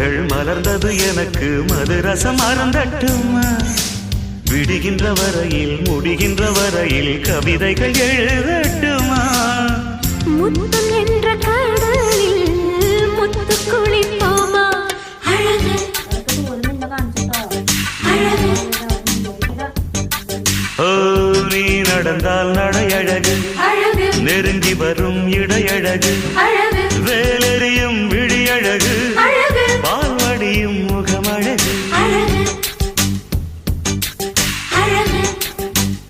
இதழ்கள் மலர்ந்தது எனக்கு மதுரசம் அருந்தட்டுமா விடுகின்ற வரையில் முடிகின்ற வரையில் கவிதைகள் எழுதட்டுமா முத்தம் என்ற கடலில் முத்து குளிப்போமா அழகு அழகு ஓ நீ நடந்தால் நடையழகு அழகு நெருங்கி வரும் இடையழகு அழகு வேலெறியும் விழியழகு